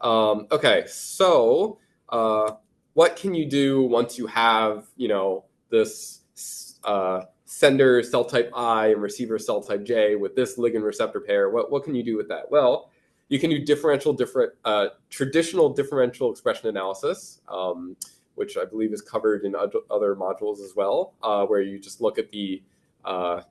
Okay, so what can you do once you have, this sender cell type I and receiver cell type J with this ligand receptor pair? What can you do with that? Well, you can do traditional differential expression analysis, which I believe is covered in other modules as well, where you just look at the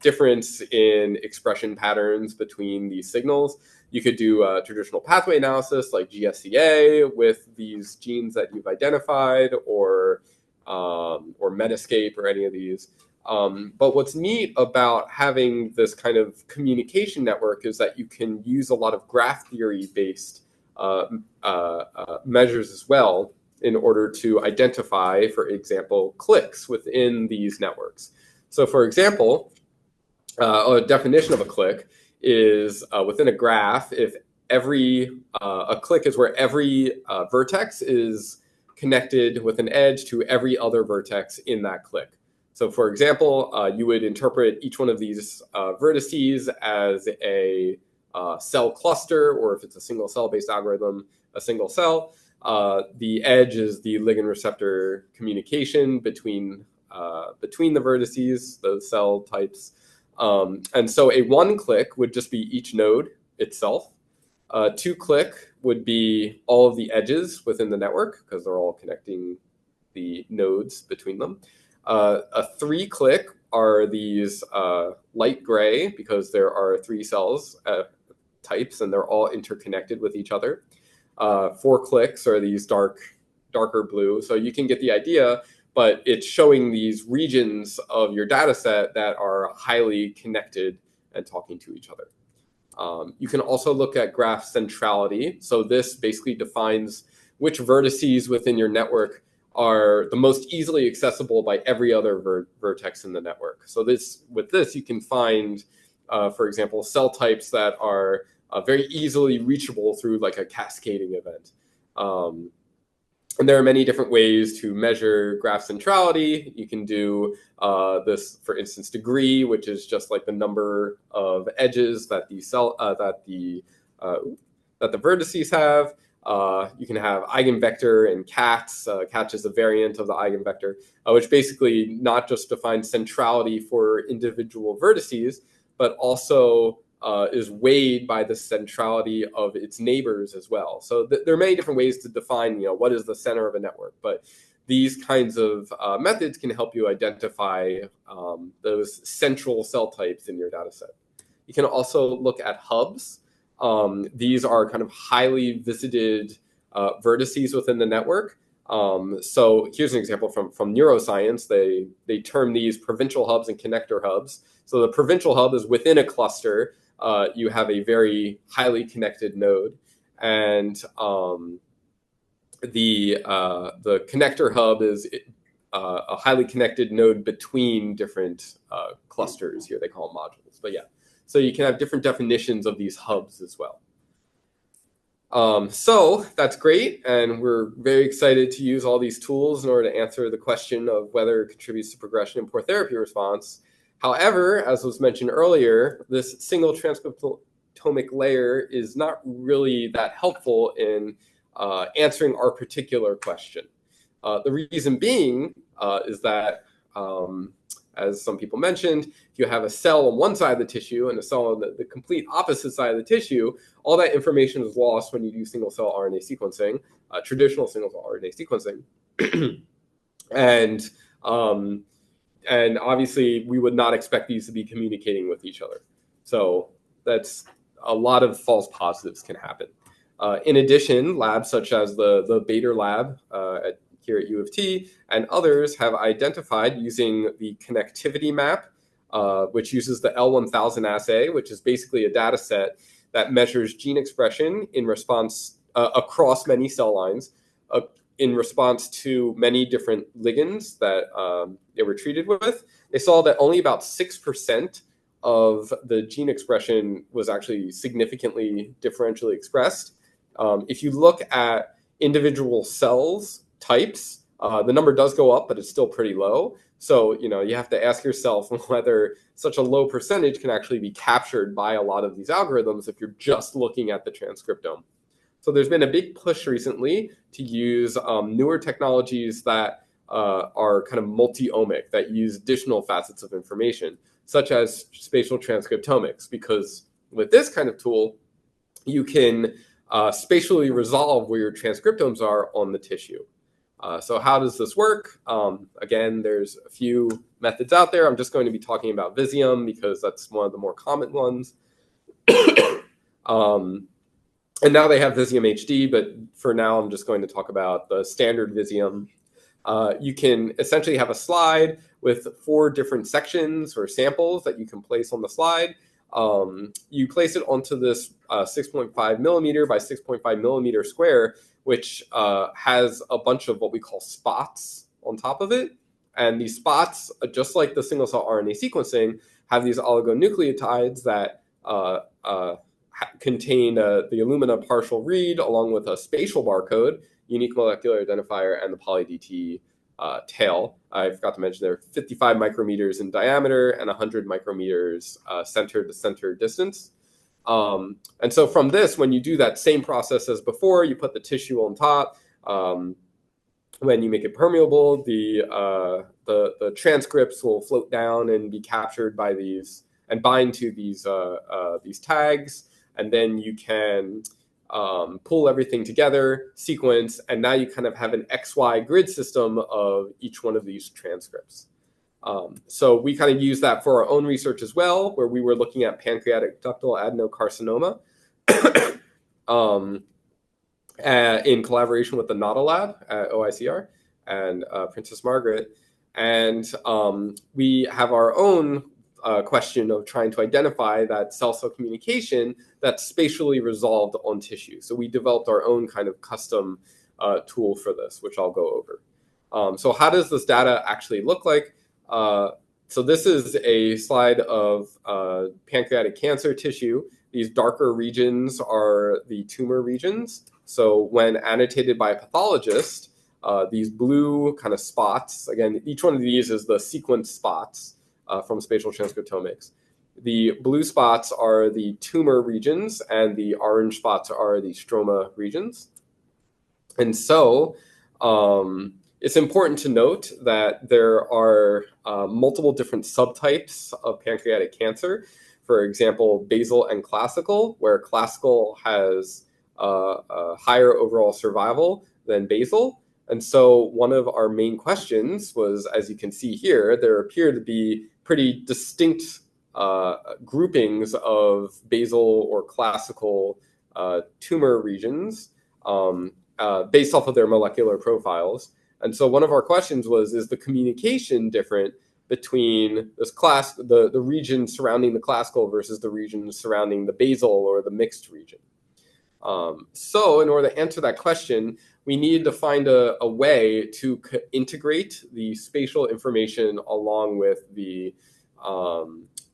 difference in expression patterns between these signals. You could do traditional pathway analysis like GSCA with these genes that you've identified, or Metascape or any of these. But what's neat about having this kind of communication network is that you can use a lot of graph theory-based measures as well in order to identify, for example, cliques within these networks. So, for example, a definition of a clique is within a graph, if a clique is where every vertex is connected with an edge to every other vertex in that clique. So, for example, you would interpret each one of these vertices as a cell cluster, or if it's a single cell-based algorithm, a single cell. The edge is the ligand receptor communication between the vertices, those cell types. And so a one clique would just be each node itself. Two clique would be all of the edges within the network, because they're all connecting the nodes between them. A three clique are these light gray, because there are three cells types and they're all interconnected with each other. Four cliques are these darker blue. So you can get the idea, but it's showing these regions of your data set that are highly connected and talking to each other. You can also look at graph centrality. So this basically defines which vertices within your network are the most easily accessible by every other vertex in the network. So with this, you can find, for example, cell types that are very easily reachable through like a cascading event. And there are many different ways to measure graph centrality. You can do this, for instance, degree, which is just like the number of edges that the vertices have. You can have eigenvector and CATS. CATS is a variant of the eigenvector, which basically not just defines centrality for individual vertices, but also is weighed by the centrality of its neighbors as well. So there are many different ways to define, what is the center of a network. But these kinds of methods can help you identify those central cell types in your data set. You can also look at hubs. These are kind of highly visited vertices within the network. So here's an example from neuroscience. They term these provincial hubs and connector hubs. So the provincial hub is within a cluster. You have a very highly connected node, and the connector hub is a highly connected node between different clusters. Here they call them modules, but yeah. So you can have different definitions of these hubs as well. So that's great, and we're very excited to use all these tools in order to answer the question of whether it contributes to progression in poor therapy response. However, as was mentioned earlier, this single transcriptomic layer is not really that helpful in answering our particular question. The reason being is that, as some people mentioned, if you have a cell on one side of the tissue and a cell on the complete opposite side of the tissue, all that information is lost when you do single-cell RNA sequencing, traditional single-cell RNA sequencing. And obviously, we would not expect these to be communicating with each other. So that's a lot of false positives can happen. In addition, labs such as the Bader lab here at U of T and others have identified using the connectivity map, which uses the L1000 assay, which is basically a data set that measures gene expression in response across many cell lines, in response to many different ligands that they were treated with. They saw that only about 6% of the gene expression was actually significantly differentially expressed. If you look at individual cells types, the number does go up, but it's still pretty low. So, you have to ask yourself whether such a low percentage can actually be captured by a lot of these algorithms if you're just looking at the transcriptome. So there's been a big push recently to use newer technologies that are kind of multi-omic, that use additional facets of information, such as spatial transcriptomics, because with this kind of tool, you can spatially resolve where your transcriptomes are on the tissue. So how does this work? Again, there's a few methods out there. I'm just going to be talking about Visium because that's one of the more common ones. And now they have Visium HD, but for now, I'm just going to talk about the standard Visium. You can essentially have a slide with 4 different sections or samples that you can place on the slide. You place it onto this 6.5 millimeter by 6.5 millimeter square, which has a bunch of what we call spots on top of it. And these spots, just like the single-cell RNA sequencing, have these oligonucleotides that contain the Illumina partial read along with a spatial barcode, unique molecular identifier, and the poly-DT tail. I forgot to mention they're 55 micrometers in diameter and 100 micrometers center to center distance. And so from this, when you do that same process as before, you put the tissue on top. When you make it permeable, the transcripts will float down and be captured by these and bind to these tags. And then you can pull everything together, sequence, and now you kind of have an XY grid system of each one of these transcripts. So we kind of use that for our own research as well, where we were looking at pancreatic ductal adenocarcinoma in collaboration with the NADA lab at OICR and Princess Margaret. And we have our own question of trying to identify that cell-cell communication that's spatially resolved on tissue. So we developed our own kind of custom tool for this, which I'll go over. So how does this data actually look like? So this is a slide of pancreatic cancer tissue. These darker regions are the tumor regions. So when annotated by a pathologist, these blue kind of spots, again, each one of these is the sequence spots from spatial transcriptomics. The blue spots are the tumor regions, and the orange spots are the stroma regions. And so it's important to note that there are multiple different subtypes of pancreatic cancer. For example, basal and classical, where classical has a higher overall survival than basal. And so one of our main questions was, as you can see here, there appear to be pretty distinct groupings of basal or classical tumor regions based off of their molecular profiles. And so one of our questions was, is the communication different between this the region surrounding the classical versus the region surrounding the basal or the mixed region? So in order to answer that question, we needed to find a way to integrate the spatial information along with the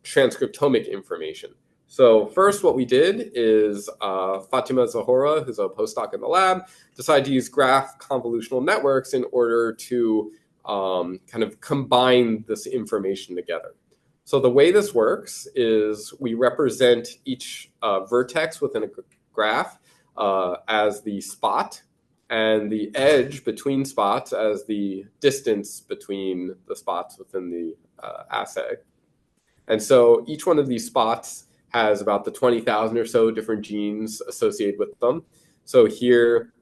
transcriptomic information. So first what we did is Fatima Zahora, who's a postdoc in the lab, decided to use graph convolutional networks in order to kind of combine this information together. So the way this works is we represent each vertex within a graph as the spot, and the edge between spots as the distance between the spots within the assay. And so each one of these spots has about the 20,000 or so different genes associated with them. So here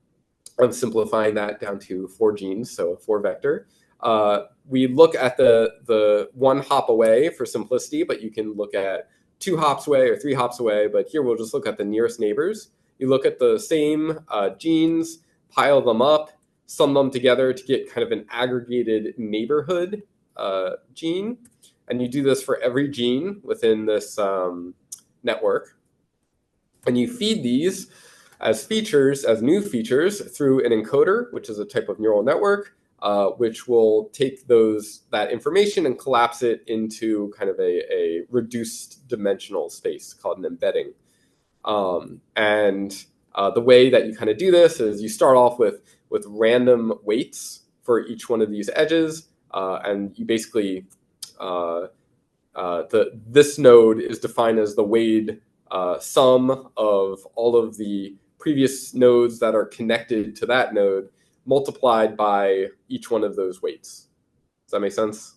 I'm simplifying that down to 4 genes, so a 4 vector. We look at the 1 hop away for simplicity, but you can look at 2 hops away or 3 hops away, but here we'll just look at the nearest neighbors. You look at the same genes, pile them up, sum them together to get kind of an aggregated neighborhood gene. And you do this for every gene within this network. And you feed these as features, as new features, through an encoder, which is a type of neural network, which will take that information and collapse it into kind of a reduced dimensional space called an embedding. The way that you kind of do this is you start off with random weights for each one of these edges, and you basically this node is defined as the weighed sum of all of the previous nodes that are connected to that node multiplied by each one of those weights. Does that make sense?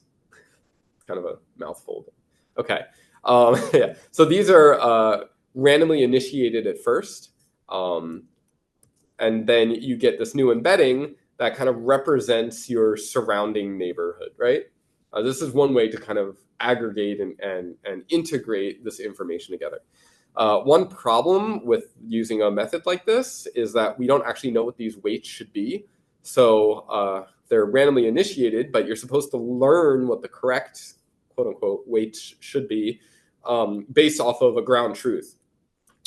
Kind of a mouthful. Okay. Yeah. So these are randomly initiated at first. And then you get this new embedding that kind of represents your surrounding neighborhood, right? This is one way to kind of aggregate and integrate this information together. One problem with using a method like this is that we don't actually know what these weights should be. So they're randomly initiated, but you're supposed to learn what the correct, quote unquote, weights should be based off of a ground truth.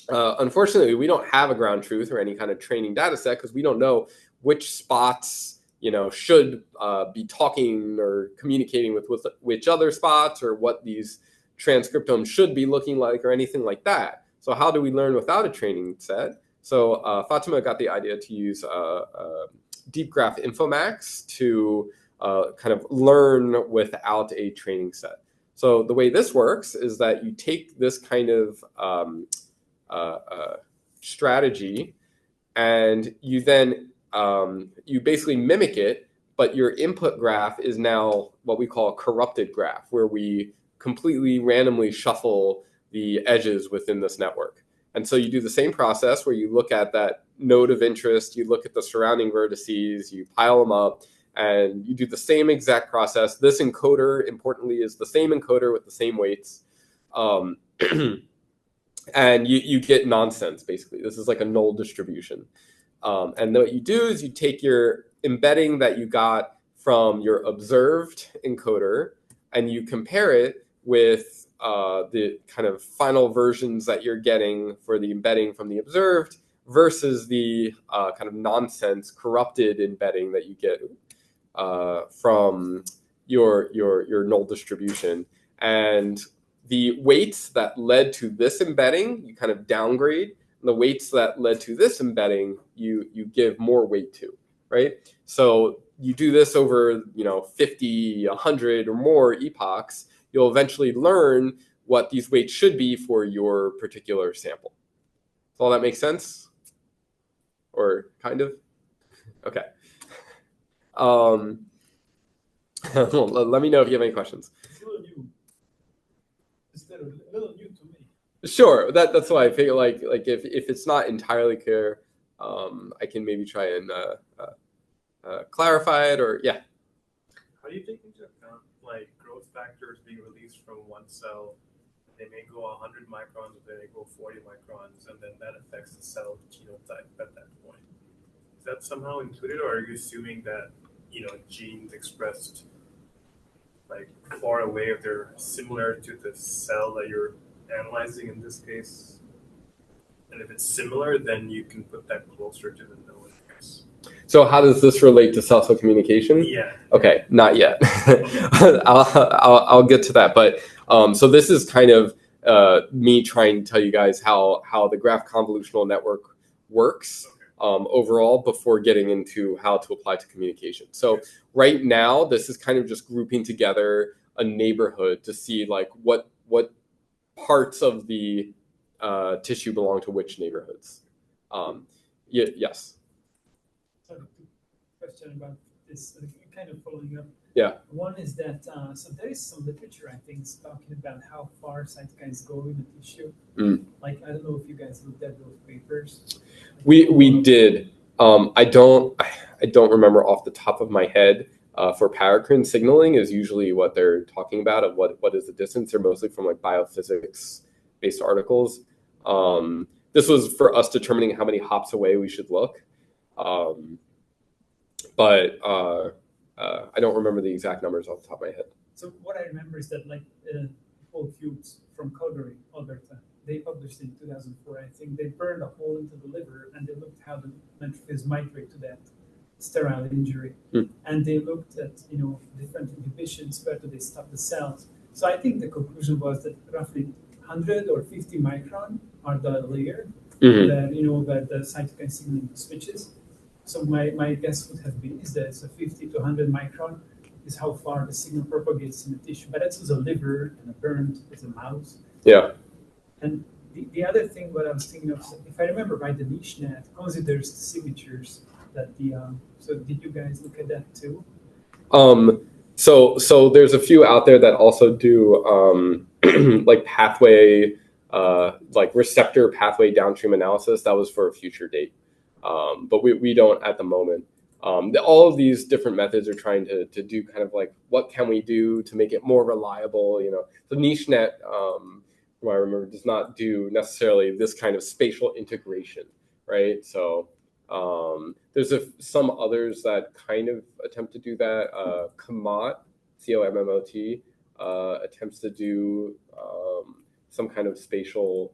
Unfortunately, we don't have a ground truth or any kind of training data set because we don't know which spots, should be talking or communicating with which other spots, or what these transcriptomes should be looking like, or anything like that. So how do we learn without a training set? So Fatima got the idea to use Deep Graph Infomax to kind of learn without a training set. So the way this works is that you take this kind of strategy, and you then you basically mimic it, but your input graph is now what we call a corrupted graph, where we completely randomly shuffle the edges within this network. And so you do the same process where you look at that node of interest, you look at the surrounding vertices, you pile them up, and you do the same exact process. This encoder, importantly, is the same encoder with the same weights. And you get nonsense, basically. This is like a null distribution. And then what you do is you take your embedding that you got from your observed encoder, and you compare it with the kind of final versions that you're getting for the embedding from the observed versus the kind of nonsense corrupted embedding that you get from your null distribution. And the weights that led to this embedding, you kind of downgrade. And the weights that led to this embedding, you give more weight to, right? So you do this over 50, 100 or more epochs, you'll eventually learn what these weights should be for your particular sample. Does all that make sense? Or kind of? Okay. Let me know if you have any questions. It's a little new to me. Sure, that's why I figure like if it's not entirely clear, I can maybe try and clarify it, or yeah. How do you take into account like growth factors being released from one cell? They may go 100 microns, or they may go 40 microns, and then that affects the cell genotype at that point. Is that somehow intuited, or are you assuming that genes expressed like far away, if they're similar to the cell that you're analyzing in this case? And if it's similar, then you can put that closer to the node. So how does this relate to cell-cell communication? Yeah. Okay, not yet. I'll get to that. But so this is kind of me trying to tell you guys how the graph convolutional network works overall before getting into how to apply to communication. So right now, this is kind of just grouping together a neighborhood to see like what parts of the tissue belong to which neighborhoods. Yes. So question about this, kind of following up. Yeah. One is that so there is some literature, I think, talking about how far cytokines go in the tissue. Like I don't know if you guys looked at those papers. We did. I don't remember off the top of my head. For paracrine signaling is usually what they're talking about of what is the distance. They're mostly from like biophysics based articles. This was for us determining how many hops away we should look. But I don't remember the exact numbers off the top of my head. So what I remember is that like Paul Fuchs from Calgary, Alberta, they published in 2004, I think, they burned a hole into the liver and they looked how the neutrophils migrate to that sterile injury. And they looked at, different inhibitions, where do they stop the cells. So I think the conclusion was that roughly 100 or 50 micron are the layer that, where the cytokine signaling switches. So my guess would have been is that it's a 50 to 100 micron is how far the signal propagates in the tissue. But that's with a liver and a burned with a mouse. Yeah. And The other thing, what I was thinking of, if I remember right, the niche net considers signatures that the so did you guys look at that too? So there's a few out there that also do like pathway, like receptor pathway downstream analysis. That was for a future date, but we don't at the moment. All of these different methods are trying to do kind of like what can we do to make it more reliable. You know, the niche net, from what I remember, does not do necessarily this kind of spatial integration, right? So there's some others that kind of attempt to do that. Commot, COMMOT, attempts to do some kind of spatial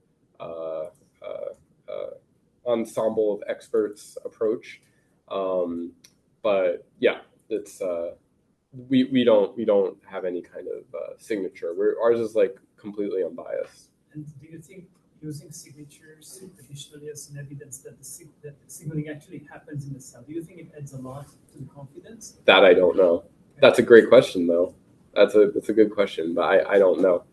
ensemble of experts approach. But yeah, it's we don't have any kind of signature. Ours is like completely unbiased. And do you think using signatures additionally as an evidence that the signaling actually happens in the cell, do you think it adds a lot to the confidence? That I don't know. That's a great question, though. That's a good question, but I don't know.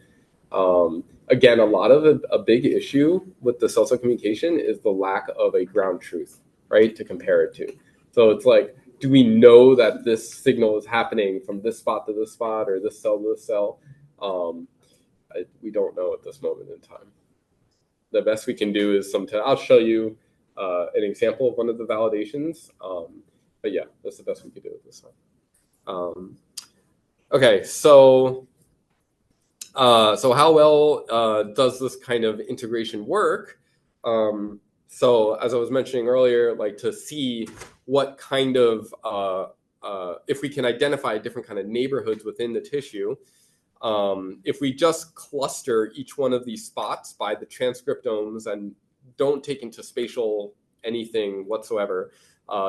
Again, a lot of a big issue with the cell-cell communication is the lack of a ground truth, right, to compare it to. So it's like, do we know that this signal is happening from this spot to this spot or this cell to this cell? We don't know at this moment in time. The best we can do is I'll show you an example of one of the validations. But yeah, that's the best we could do at this time. Okay, so how well does this kind of integration work? So as I was mentioning earlier, like to see what kind of, if we can identify different kind of neighborhoods within the tissue, if we just cluster each one of these spots by the transcriptomes and don't take into spatial anything whatsoever,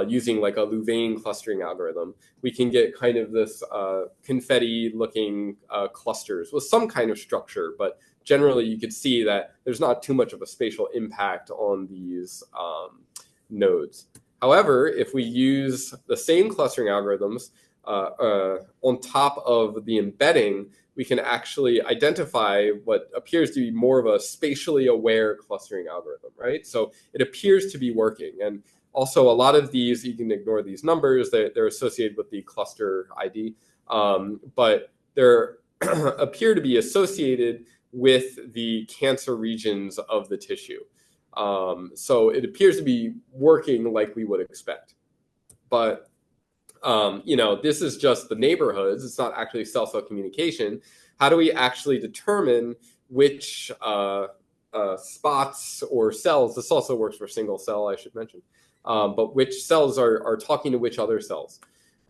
using like a Louvain clustering algorithm, we can get kind of this confetti-looking clusters with some kind of structure. But generally, you could see that there's not too much of a spatial impact on these nodes. However, if we use the same clustering algorithms on top of the embedding, we can actually identify what appears to be more of a spatially aware clustering algorithm, right? So it appears to be working. And also, a lot of these, you can ignore these numbers, they're associated with the cluster ID, but they appear to be associated with the cancer regions of the tissue. So it appears to be working like we would expect. But you know, this is just the neighborhoods. It's not actually cell-cell communication. How do we actually determine which spots or cells? This also works for single cell, I should mention. But which cells are talking to which other cells?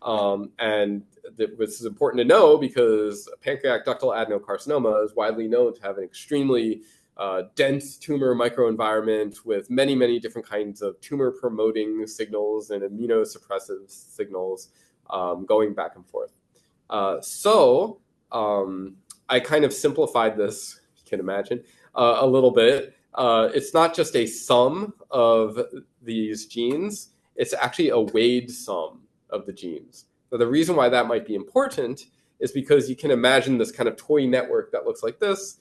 And this is important to know because pancreatic ductal adenocarcinoma is widely known to have an extremely dense tumor microenvironment with many, many different kinds of tumor-promoting signals and immunosuppressive signals going back and forth. So I kind of simplified this, you can imagine, a little bit. It's not just a sum of these genes. It's actually a weighed sum of the genes. So the reason why that might be important is because you can imagine this kind of toy network that looks like this.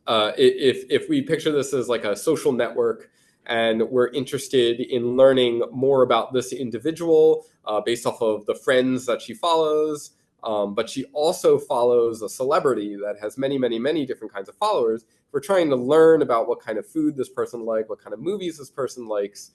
If we picture this as like a social network and we're interested in learning more about this individual based off of the friends that she follows, but she also follows a celebrity that has many, many, many different kinds of followers. We're trying to learn about what kind of food this person likes, what kind of movies this person likes.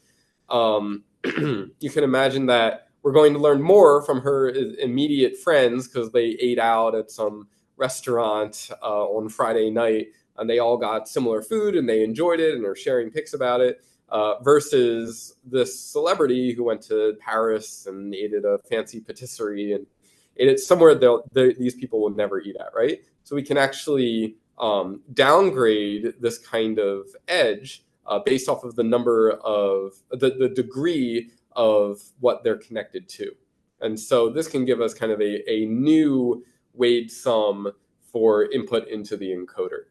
You can imagine that we're going to learn more from her immediate friends because they ate out at some restaurant on Friday night and they all got similar food and they enjoyed it and are sharing pics about it, versus this celebrity who went to Paris and ate at a fancy patisserie and ate it somewhere these people will never eat at, right? So we can actually downgrade this kind of edge based off of the number of the degree of what they're connected to. And so this can give us kind of a new weighed sum for input into the encoder.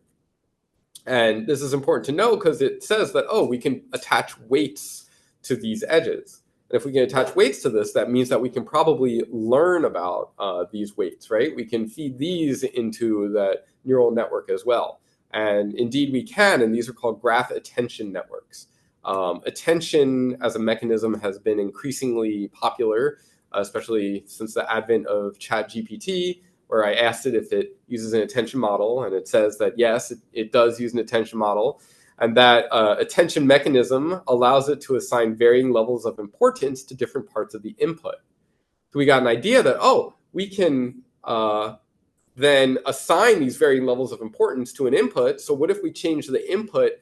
And this is important to know because it says that, oh, we can attach weights to these edges. And if we can attach weights to this, that means that we can probably learn about these weights, right? We can feed these into that neural network as well. And indeed we can, and these are called graph attention networks. Attention as a mechanism has been increasingly popular, especially since the advent of ChatGPT, where I asked it if it uses an attention model, and it says that yes, it does use an attention model, and that attention mechanism allows it to assign varying levels of importance to different parts of the input. So we got an idea that, oh, we can then assign these varying levels of importance to an input. So what if we change the input,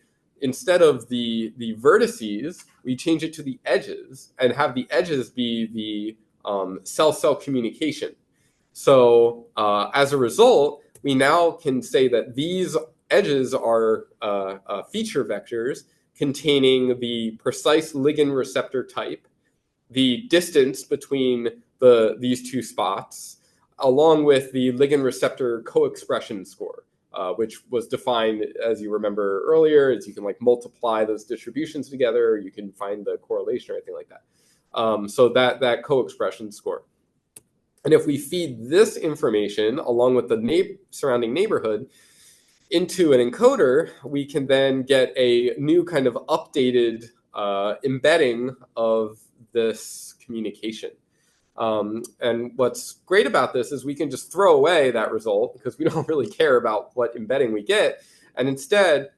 instead of the vertices, we change it to the edges and have the edges be the cell-cell communication. So as a result, we now can say that these edges are feature vectors containing the precise ligand receptor type, the distance between these two spots, along with the ligand receptor co-expression score, which was defined, as you remember earlier, as you can like multiply those distributions together, you can find the correlation or anything like that. So that co-expression score. And if we feed this information along with the surrounding neighborhood into an encoder, we can then get a new kind of updated embedding of this communication. And what's great about this is we can just throw away that result because we don't really care about what embedding we get, and instead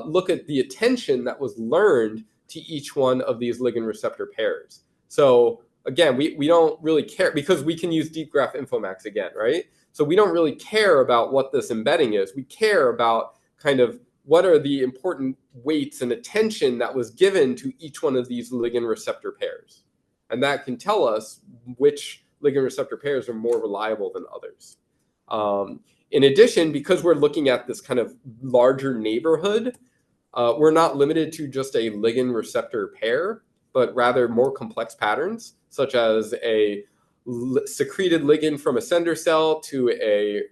look at the attention that was learned to each one of these ligand receptor pairs. So again, we don't really care because we can use Deep Graph Infomax again, right? So we don't really care about what this embedding is. We care about kind of what are the important weights and attention that was given to each one of these ligand receptor pairs. And that can tell us which ligand receptor pairs are more reliable than others. In addition, because we're looking at this kind of larger neighborhood, we're not limited to just a ligand receptor pair, but rather more complex patterns, such as a secreted ligand from a sender cell to a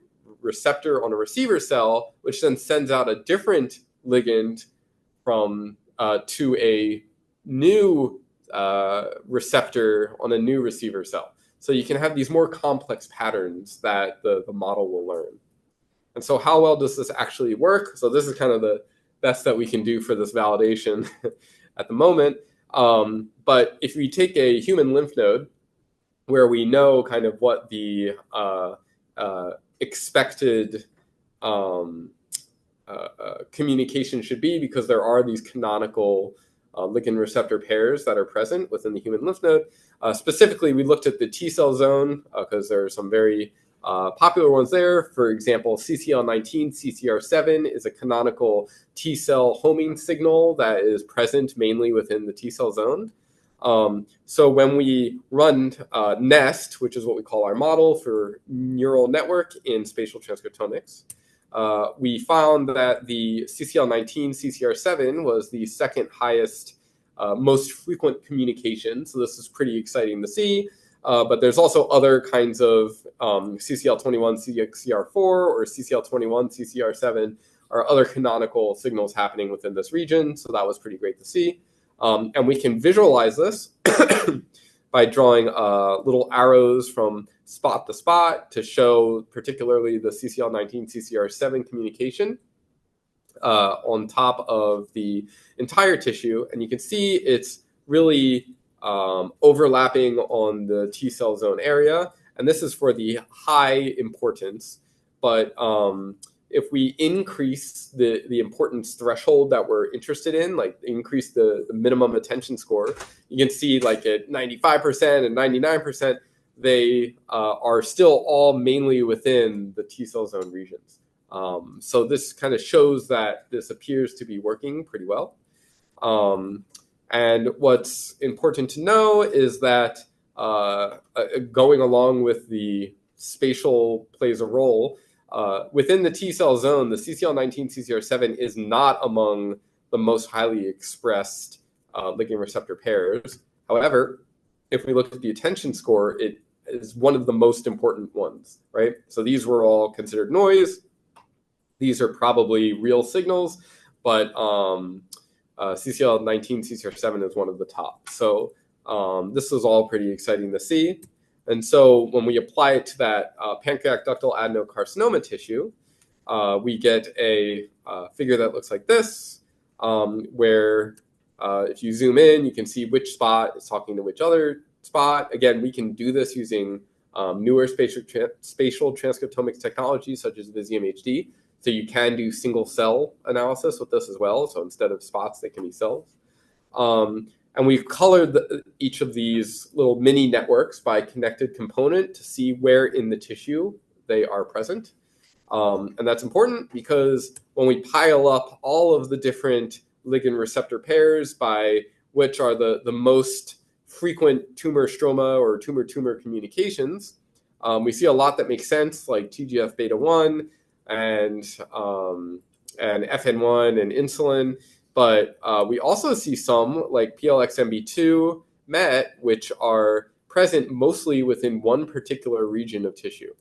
receptor on a receiver cell, which then sends out a different ligand from to a new receptor on a new receiver cell. So you can have these more complex patterns that the model will learn. And so how well does this actually work? So this is kind of the best that we can do for this validation at the moment. But if we take a human lymph node where we know kind of what the expected communication should be, because there are these canonical ligand receptor pairs that are present within the human lymph node. Specifically, we looked at the T cell zone because there are some very popular ones there. For example, CCL19, CCR7 is a canonical T cell homing signal that is present mainly within the T cell zone. So when we run NEST, which is what we call our model for neural network in spatial transcriptomics, we found that the CCL19, CCR7 was the second highest, most frequent communication. So this is pretty exciting to see. But there's also other kinds of CCL21, CXCR4, or CCL21, CCR7 are other canonical signals happening within this region. So that was pretty great to see. And we can visualize this by drawing little arrows from spot to spot to show particularly the CCL19, CCR7 communication on top of the entire tissue. And you can see it's really overlapping on the T cell zone area. And this is for the high importance. But if we increase the importance threshold that we're interested in, like increase the minimum attention score, you can see like at 95% and 99%, they are still all mainly within the T cell zone regions. So this kind of shows that this appears to be working pretty well. And what's important to know is that going along with the spatial plays a role, within the T cell zone, the CCL19, CCR7 is not among the most highly expressed ligand receptor pairs. However, if we look at the attention score, it is one of the most important ones, right? So these were all considered noise. These are probably real signals, but CCL19, CCR7 is one of the top. So this is all pretty exciting to see. And so when we apply it to that pancreatic ductal adenocarcinoma tissue, we get a figure that looks like this, where if you zoom in, you can see which spot is talking to which other spot. Again, we can do this using newer spatial transcriptomics technologies such as Visium HD. So you can do single cell analysis with this as well. So instead of spots, they can be cells. And we've colored each of these little mini networks by connected component to see where in the tissue they are present. And that's important because when we pile up all of the different ligand receptor pairs by which are the most frequent tumor stroma or tumor-tumor communications, we see a lot that makes sense, like TGF-beta1 and FN1 and insulin. But we also see some, like PLXMB2, MET, which are present mostly within one particular region of tissue.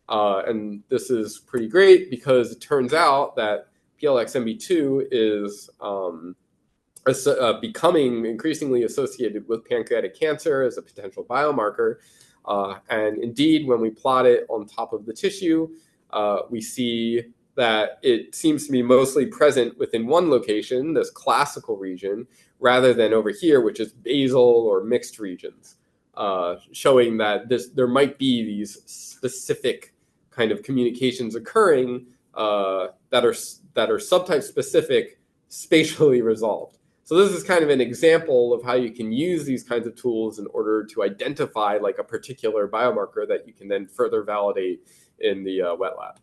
And this is pretty great because it turns out that PLXMB2 is becoming increasingly associated with pancreatic cancer as a potential biomarker. And indeed, when we plot it on top of the tissue, we see that it seems to be mostly present within one location, this classical region, rather than over here, which is basal or mixed regions, showing that there might be these specific kind of communications occurring that are subtype specific, spatially resolved. So this is kind of an example of how you can use these kinds of tools in order to identify like a particular biomarker that you can then further validate in the wet lab.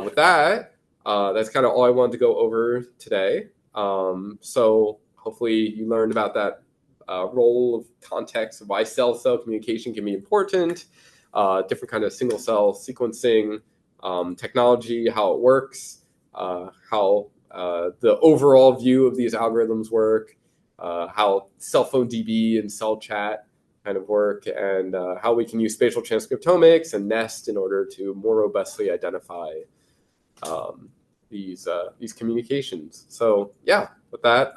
With that, that's kind of all I wanted to go over today. So hopefully you learned about that role of context of why cell-cell communication can be important, different kind of single-cell sequencing technology, how it works, how the overall view of these algorithms work, how cell phone DB and cell chat kind of work, and how we can use spatial transcriptomics and NEST in order to more robustly identify these communications. So yeah, with that,